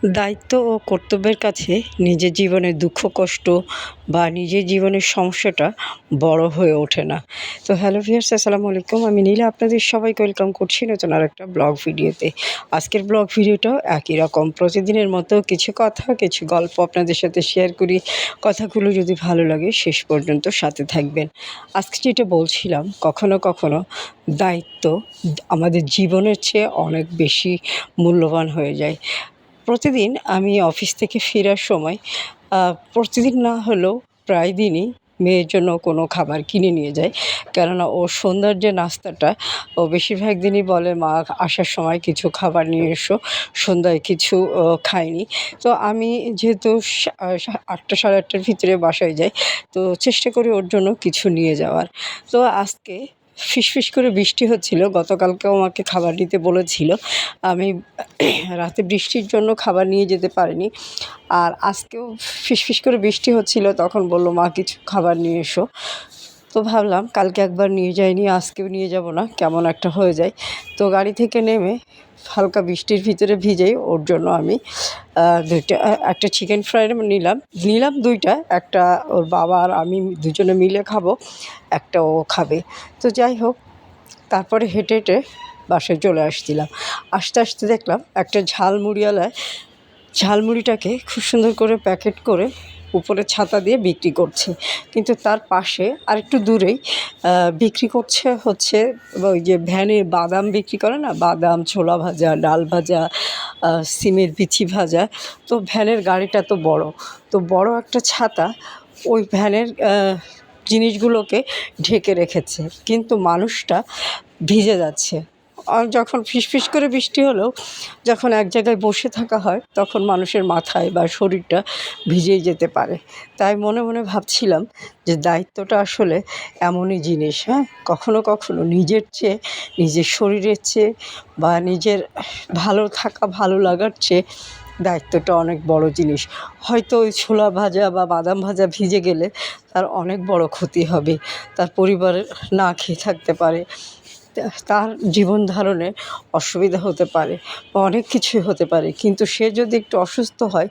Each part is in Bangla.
দায়িত্ব ও কর্তব্যের কাছে নিজের জীবনের দুঃখ কষ্ট বা নিজের জীবনের সমস্যাটা বড় হয়ে ওঠে না। তো হ্যালো ভিউয়ার্স, আসসালামু আলাইকুম। আমি নীলা আপনাদের সবাইকে ওয়েলকাম করছি নতুন আরেকটা ব্লগ ভিডিওতে। আজকের ব্লগ ভিডিওটাও একই রকম, প্রতিদিনের মতো কিছু কথা কিছু গল্প আপনাদের সাথে শেয়ার করি। কথাগুলো যদি ভালো লাগে শেষ পর্যন্ত সাথে থাকবেন। আজকে যেটা বলছিলাম, কখনো কখনো দায়িত্ব আমাদের জীবনের চেয়ে অনেক বেশি মূল্যবান হয়ে যায়। প্রতিদিন আমি অফিস থেকে ফেরার সময় প্রতিদিন না হলেও প্রায় দিনই মেয়ের জন্য কোনো খাবার কিনে নিয়ে যাই। কেননা ও সন্ধ্যার যে নাস্তাটা ও বেশিরভাগ দিনই বলে, মা আসার সময় কিছু খাবার নিয়ে এসো, সন্ধ্যায় কিছু খাইনি। তো আমি যেহেতু 8টা সাড়ে 8টার ভিতরে বাসায় যাই, তো চেষ্টা করি ওর জন্য কিছু নিয়ে যাওয়ার। তো আজকে ফিসফিস করে বৃষ্টি হচ্ছিল, গতকালকেও আমাকে খাবার নিতে বলেছিল। আমি রাতে বৃষ্টির জন্য খাবার নিয়ে যেতে পারিনি। আর আজকেও ফিসফিস করে বৃষ্টি হচ্ছিল, তখন বলল, মা কিছু খাবার নিয়ে এসো। তো ভাবলাম কালকে একবার নিয়ে যাইনি, আজকেও নিয়ে যাব না, কেমন একটা হয়ে যায়। তো গাড়ি থেকে নেমে হালকা বৃষ্টির ভিতরে ভিজেই ওর জন্য আমি একটা চিকেন ফ্রাই নিলাম দুইটা, একটা ওর বাবা আর আমি দুজনে মিলে খাবো, একটা ও খাবে। তো যাই হোক, তারপরে হেঁটে হেঁটে বাসায় চলে আসছিলাম। আসতে আসতে দেখলাম একটা ঝালমুড়িওয়ালায় ঝালমুড়িটাকে খুব সুন্দর করে প্যাকেট করে উপরে ছাতা দিয়ে বিক্রি করছে। কিন্তু তার পাশে আরেকটু দূরেই বিক্রি হচ্ছে ওই যে ভ্যানে বাদাম বিক্রি করে না, বাদাম, ছোলা ভাজা, ডাল ভাজা, সিমের বিচি ভাজা। তো ভ্যানের গাড়িটা তো বড় একটা ছাতা ওই ভ্যানের জিনিসগুলোকে ঢেকে রেখেছে, কিন্তু মানুষটা ভিজে যাচ্ছে। আর যখন ফিসফিস করে বৃষ্টি হলেও যখন এক জায়গায় বসে থাকা হয়, তখন মানুষের মাথায় বা শরীরটা ভিজেই যেতে পারে। তাই মনে মনে ভাবছিলাম যে দায়িত্বটা আসলে এমনই জিনিস, হ্যাঁ, কখনো কখনো নিজের চেয়ে, নিজের শরীরের চেয়ে বা নিজের ভালো থাকা ভালো লাগার চেয়ে দায়িত্বটা অনেক বড় জিনিস। হয়তো ওই ছোলা ভাজা বা বাদাম ভাজা ভিজে গেলে তার অনেক বড় ক্ষতি হবে, তার পরিবারের না খেয়ে থাকতে পারে, তার জীবন ধারণে অসুবিধা হতে পারে বা অনেক কিছুই হতে পারে। কিন্তু সে যদি একটু অসুস্থ হয়,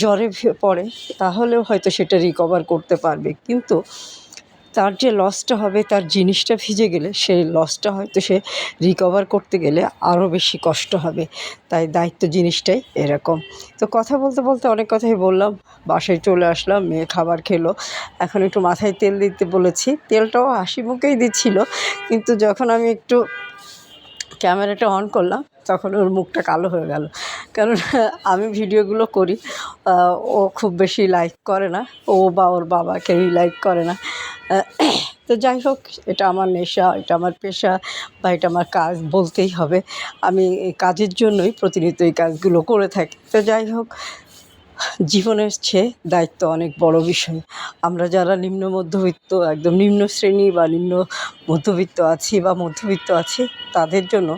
জ্বরে পড়ে, তাহলেও হয়তো সেটা রিকভার করতে পারবে। কিন্তু তার যে লসটা হবে, তার জিনিসটা ভিজে গেলে সেই লসটা হয়তো সে রিকভার করতে গেলে আরও বেশি কষ্ট হবে। তাই দায়িত্ব জিনিসটাই এরকম। তো কথা বলতে বলতে অনেক কথাই বললাম, বাসায় চলে আসলাম, মেয়ে খাবার খেলো। এখন একটু মাথায় তেল দিতে বলেছি, তেলটাও হাসি মুখেই দিচ্ছিল, কিন্তু যখন আমি একটু ক্যামেরাটা অন করলাম তখন ওর মুখটা কালো হয়ে গেল। কারণ আমি ভিডিওগুলো করি, ও খুব বেশি লাইক করে না, ও বা ওর বাবা কেউই লাইক করে না। তো যাই হোক, এটা আমার নেশা, এটা আমার পেশা বা এটা আমার কাজ বলতেই হবে। আমি এই কাজের জন্যই প্রতিনিয়ত এই কাজগুলো করে থাকি। তো যাই হোক, জীবনের চেয়ে দায়িত্ব অনেক বড় বিষয়। আমরা যারা নিম্ন মধ্যবিত্ত, একদম নিম্ন শ্রেণী বা নিম্ন মধ্যবিত্ত আছি, তাদের জন্য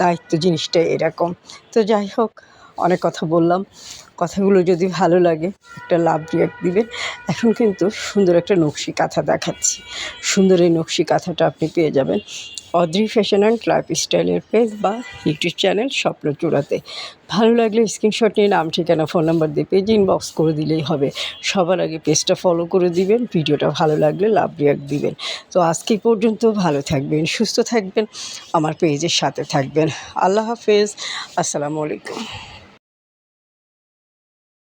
দায়িত্ব জিনিসটা এরকম। তো যাই হোক, অনেক কথা বললাম। কথাগুলো যদি ভালো লাগে একটা লাভ রিঅ্যাক্ট দিবেন। এখন কিন্তু সুন্দর একটা নকশি কাঁথা দেখাচ্ছি। সুন্দর এই নকশি কাঁথাটা আপনি পেয়ে যাবেন অদ্রি ফ্যাশন অ্যান্ড লাইফস্টাইলের পেজ বা ইউটিউব চ্যানেল স্বপ্নচূড়াতে। ভালো লাগলে স্ক্রিনশট নিয়ে নাম, ঠিকানা, ফোন নাম্বার দিয়ে পেজ ইনবক্স করে দিলেই হবে। সবার আগে পেজটা ফলো করে দিবেন, ভিডিওটা ভালো লাগলে লাভ রিঅ্যাক্ট দিবেন। তো আজকে পর্যন্ত ভালো থাকবেন, সুস্থ থাকবেন, আমার পেজের সাথে থাকবেন। আল্লাহ হাফেজ, আসসালামু আলাইকুম।